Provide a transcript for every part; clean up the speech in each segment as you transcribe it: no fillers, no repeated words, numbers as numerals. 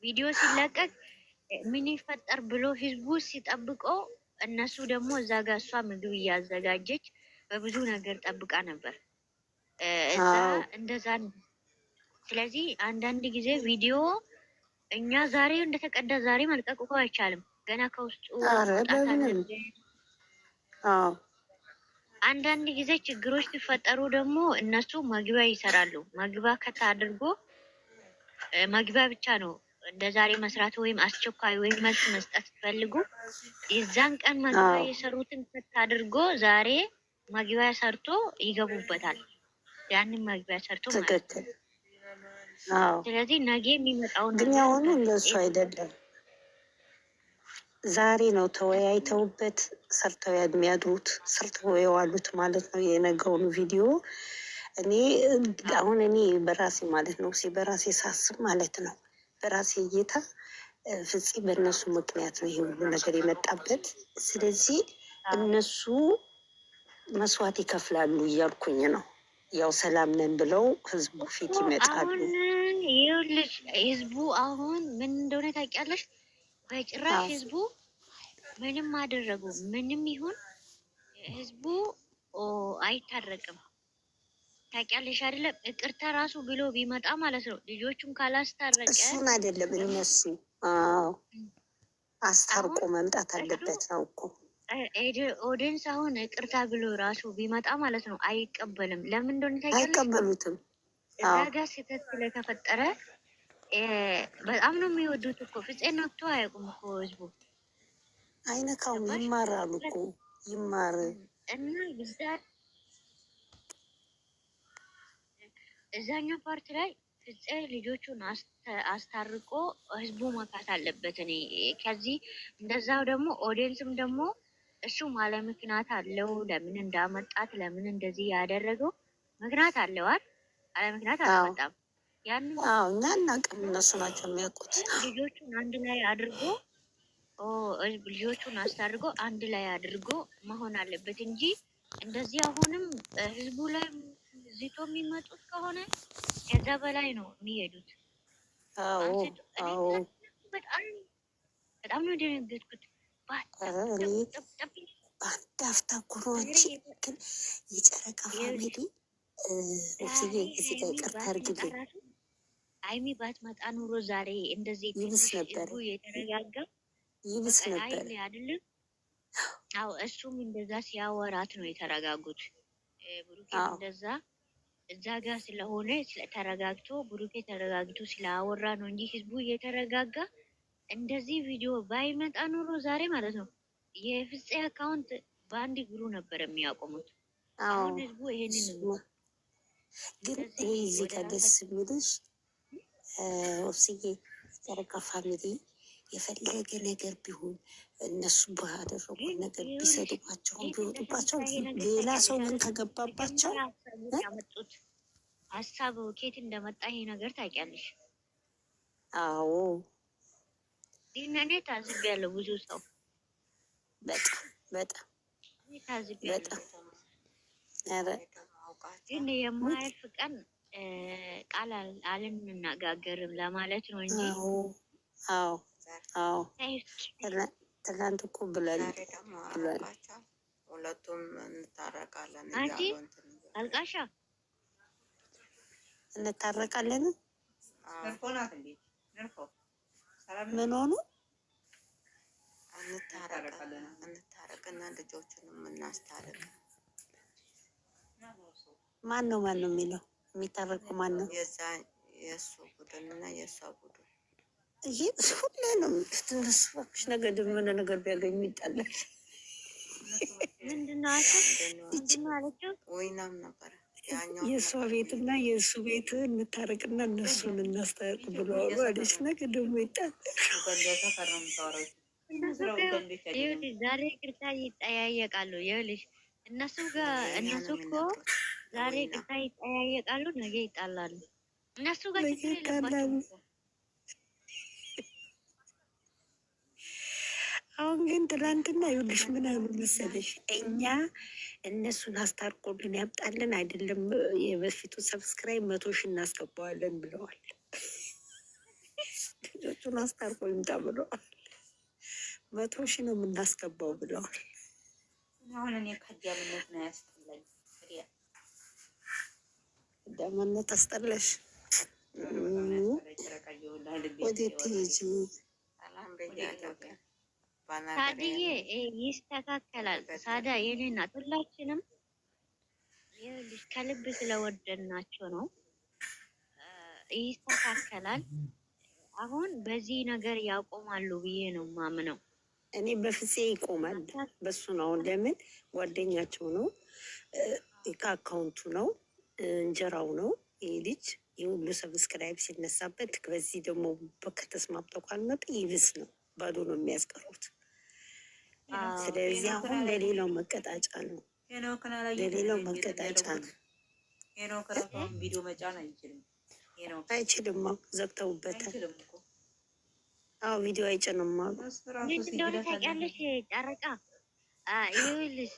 ቪዲዮ ሲለቀቅ ምን ይፈጠር ብሎ ህዝቡ ሲጠብቀው እነሱ ደግሞ እዛ ጋር እሷ ምግብ እያዘጋጀች በብዙ ነገር ጠብቃ ነበር እዛ እንደዛ። ስለዚህ አንዳንድ ጊዜ ቪዲዮ እኛ ዛሬ እንደተቀዳ ዛሬ መልቀቅ እኮ አይቻልም። ገና ከውስጡ መውጣት አለበት። አንዳንድ ጊዜ ችግሮች ሲፈጠሩ ደግሞ እነሱ መግቢያ ይሰራሉ። መግቢያ ከታድርጎ መግቢያ ብቻ ነው እንደ ዛሬ መስራት ወይም አስቸኳይ ወይም መልስ መስጠት ሲፈልጉ የዛን ቀን መግቢያ የሰሩትን ከታድርጎ ዛሬ መግቢያ ሰርቶ ይገቡበታል። ያንን መግቢያ ሰርቶ ማለት ነው። ስለዚህ ነገ የሚመጣውን ግን ያሁኑ እንደሱ አይደለም። ዛሬ ነው ተወያይተውበት ሰርተው የሚያድሩት ሰርተው የዋሉት ማለት ነው። የነገውን ቪዲዮ እኔ በራሴ ማለት ነው በራሴ ሳስብ ማለት ነው በራሴ እይታ ፍፄ በእነሱ ምክንያት ነው ይሄ ሁሉ ነገር የመጣበት። ስለዚህ እነሱ መስዋዕት ይከፍላሉ እያልኩኝ ነው። ያው ሰላም ነን ብለው ህዝቡ ፊት ይመጣሉ። ይኸውልሽ ህዝቡ አሁን ምን እንደሆነ ታውቂያለሽ? በጭራሽ ህዝቡ ምንም አደረጉ ምንም ይሁን ህዝቡ አይታረቅም። ታውቂያለሽ አይደለም? ይቅርታ ራሱ ብሎ ቢመጣ ማለት ነው ልጆቹን ካላስታረቀ እሱን አይደለም እነሱ አስታርቆ መምጣት አለበት ነው እኮ ኦዲየንስ አሁን ይቅርታ ብሎ ራሱ ቢመጣ ማለት ነው አይቀበልም። ለምን እንደሆነ ታውቂያለሽ? አይቀበሉትም። እዛ ጋር ስህተት ስለተፈጠረ በጣም ነው የሚወዱት እኮ ፍፄን ነክቶ አያውቁም እኮ ህዝቡ። አይነካውም፣ ይማራሉ እኮ ይማር እና እዛኛው ፓርት ላይ ፍፄ ልጆቹን አስታርቆ ህዝቡ መካት አለበት። እኔ ከዚህ እንደዛው ደግሞ ኦዲየንስም ደግሞ እሱ ማለ ምክንያት አለው። ለምን እንዳመጣት ለምን እንደዚህ ያደረገው ምክንያት አለዋል። አለ ምክንያት አልመጣም። ያንን እኛ እናቅም፣ እነሱ ናቸው የሚያውቁት። ልጆቹን አንድ ላይ አድርጎ ልጆቹን አስታርጎ አንድ ላይ አድርጎ መሆን አለበት እንጂ እንደዚህ አሁንም ህዝቡ ላይ ዚቶ የሚመጡት ከሆነ ከዛ በላይ ነው የሚሄዱት። በጣም ነው የደነገጥኩት። በአንድ አፍታ ኩሮች ግን የጨረቃ ፋሚሊ እዚህ ጋር ይቅርታ አድርግልኝ። አይሚ ባትመጣ ኑሮ ዛሬ እንደዚህ ይብስ ነበር ይብስ ነበር አይደለም። አዎ እሱም እንደዛ ሲያወራት ነው የተረጋጉት። ብሩኬ እንደዛ እዛ ጋር ስለሆነ ተረጋግቶ ብሩኬ ተረጋግቶ ስላወራ ነው እንጂ ህዝቡ እየተረጋጋ እንደዚህ ቪዲዮ ባይመጣ ኑሮ ዛሬ ማለት ነው የፍፄ አካውንት በአንድ እግሩ ነበር የሚያቆሙት። አሁን ህዝቡ ይሄንን ግን እኔ እዚህ ጋር ደስ የሚልሽ ወስዬ ጨረቃ ፋሚሊ የፈለገ ነገር ቢሆን እነሱ ባደረጉት ነገር ቢሰድባቸውን ቢወጡባቸው ሌላ ሰው ግን ከገባባቸው ሀሳብ ኬት እንደመጣ ይሄ ነገር ታውቂያለሽ? አዎ እኔ ታዝቤያለሁ። ብዙ ሰው በጣም ግን የማያልፍ ቀን ቃል አልንነጋገርም ለማለት ነው እንጂ ትላንት እኮ ብለን ሁለቱም እንታረቃለን አልቃሻ እንታረቃለን። ምን ሆኑ? እንታረቅና ልጆቹንም እናስታርቅ። ማን ነው የሚለው? የሚታረቀው ማን ነው? የእሱ ቡድን እና የእሷ ቡድን ይህ ሁሌ ነው የሚሉት እነሱ። እባክሽ ነገ የሆነ ነገር ቢያገኙ ይጣላል። ወይናም ነበረ የእሷ ቤት እና የእሱ ቤት እንታረቅና እነሱን እናስታርቅ ብለዋሉ አለች። ነገ ደግሞ ይጣላል። ዛሬ ቅርታ ይጠያየቃሉ። ይኸውልሽ እነሱ እኮ ዛሬ ቅርታ ይጠያየቃሉ፣ ነገ ይጣላሉ። እነሱ ጋር ችግር የለባቸውም። አሁን ግን ትላንትና ይኸውልሽ ምን አሉ መሰለሽ? እኛ እነሱን አስታርቆልን ያምጣልን አይደለም የበፊቱ ሰብስክራይብ 100 ሺህ እናስገባዋለን ብለዋል። ልጆቹ ሁለቶቹን አስታርቆ ይምጣ ብለዋል። 100,000 ነው የምናስገባው ብለዋል። አሁን እኔ ከዲያምነት ነው ያስጠላኝ። ከዲያምነት አስጠላሽ? ወዴት ትሄጂ? ሳድዬ ይስተካከላል። ሳዳ የኔ እናት ሁላችንም ይኸውልሽ ከልብ ስለወደድናቸው ነው። ይስተካከላል። አሁን በዚህ ነገር ያቆማሉ ብዬ ነው ማምነው። እኔ በፍፄ ይቆማል። በሱ ነው። አሁን ለምን ጓደኛቸው ነው፣ ከአካውንቱ ነው፣ እንጀራው ነው። ይህ ልጅ የሁሉ ሰብስክራይብ ሲነሳበት፣ በዚህ ደግሞ ከተስማምተው ካልመጡ ይብስ ነው፣ ባዶ ነው የሚያስቀሩት። ስለዚህ አሁን ለሌላው መቀጣጫ ነው፣ ለሌላው መቀጣጫ ነው። ቪዲዮ መጫን አይችልም፣ አይችልም። ዘግተውበታል። አዎ ቪዲዮ አይጭንም አሉ። ምን እንደሆነ ታውቂያለሽ ጨረቃ? ይኸውልሽ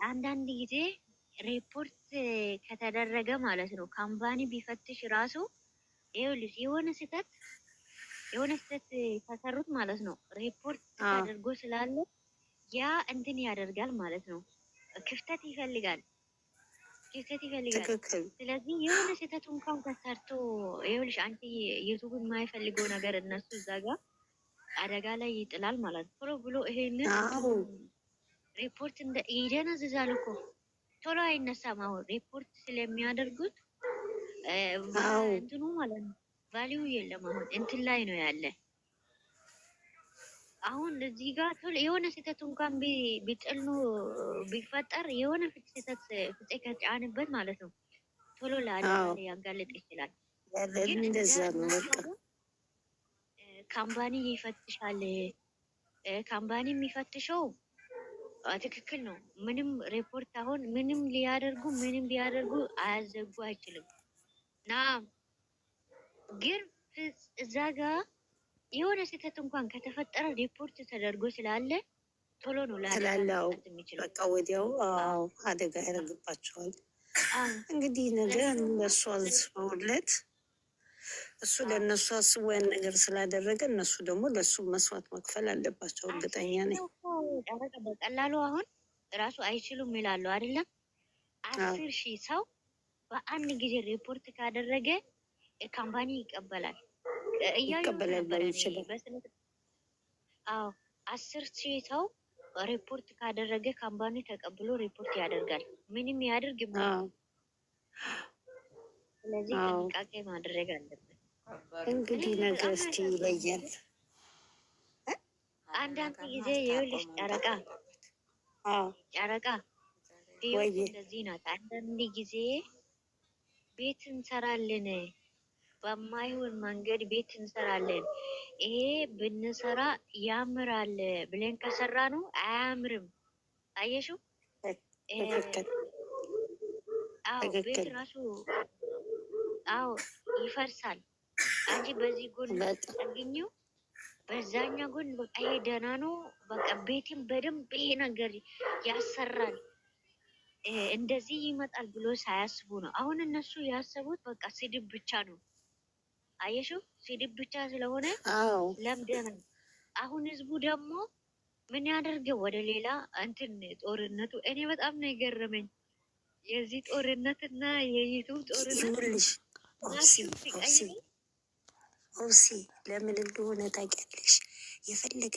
አንዳንድ ጊዜ ሪፖርት ከተደረገ ማለት ነው ካምፓኒ ቢፈትሽ ራሱ ይኸውልሽ የሆነ ስህተት ከሰሩት ማለት ነው ሪፖርት ተደርጎ ስላለ ያ እንትን ያደርጋል ማለት ነው። ክፍተት ይፈልጋል። ትክክል። ስለዚህ የሆነ ስህተት እንኳን ተሰርቶ ይኸውልሽ አንቺ ዩቱብ የማይፈልገው ነገር እነሱ እዛ ጋር አደጋ ላይ ይጥላል ማለት ነው። ቶሎ ብሎ ይሄንን ሪፖርት ይደነዝዛል እኮ ቶሎ አይነሳም። አሁን ሪፖርት ስለሚያደርጉት እንትኑ ማለት ነው ቫሊዩ የለም። አሁን እንትን ላይ ነው ያለ። አሁን እዚህ ጋር ቶሎ የሆነ ስህተት እንኳን ቢጥል ቢፈጠር የሆነ ስህተት ፍፄ ከጫንበት ማለት ነው ቶሎ ለአደጋ ሊያጋልጥ ይችላል። እንደዛ ነው በቃ። ካምፓኒ ይፈትሻል። ካምፓኒ የሚፈትሸው ትክክል ነው። ምንም ሪፖርት አሁን ምንም ቢያደርጉ አያዘጉ አይችልም። ና ግን እዛ ጋር የሆነ ስህተት እንኳን ከተፈጠረ ሪፖርት ተደርጎ ስላለ ቶሎ ነው ላለው በቃ ወዲያው አደጋ ያደርግባቸዋል። እንግዲህ ነገር እነሱ አዝፈውለት እሱ ለእነሱ አስቦ ያን ነገር ስላደረገ እነሱ ደግሞ ለእሱ መስዋዕት መክፈል አለባቸው። እርግጠኛ ነኝ። በቀላሉ አሁን እራሱ አይችሉም ይላሉ አይደለም። 10,000 ሰው በአንድ ጊዜ ሪፖርት ካደረገ ካምፓኒ ይቀበላል። ይቀበላል ይችላል። 10,000 ሰው ሪፖርት ካደረገ ካምፓኒ ተቀብሎ ሪፖርት ያደርጋል። ምንም ያደርግ። ስለዚህ ጥንቃቄ ማድረግ አለበት። እንግዲህ ነገ እስቲ ይለያል። አንዳንድ ጊዜ ይኸውልሽ ጨረቃ እንደዚህ ናት። አንዳንድ ጊዜ ቤት እንሰራለን፣ በማይሆን መንገድ ቤት እንሰራለን። ይሄ ብንሰራ ያምራል ብለን ከሰራ ነው አያምርም። አየሽው? ቤት ራሱ ይፈርሳል። አንቺ በዚህ ጎን ጠግኝው፣ በዛኛ ጎን በቃ ይሄ ደህና ነው፣ በቃ ቤትም በደንብ ይሄ ነገር ያሰራል፣ እንደዚህ ይመጣል ብሎ ሳያስቡ ነው። አሁን እነሱ ያሰቡት በቃ ስድብ ብቻ ነው። አየሽው? ስድብ ብቻ ስለሆነ ለምደናል። አሁን ህዝቡ ደግሞ ምን ያደርገው ወደ ሌላ እንትን ጦርነቱ። እኔ በጣም ነው የገረመኝ የዚህ ጦርነትና የዩቱብ ጦርነት። ኦሲ ለምን እንደሆነ ታውቂያለሽ? የፈለገ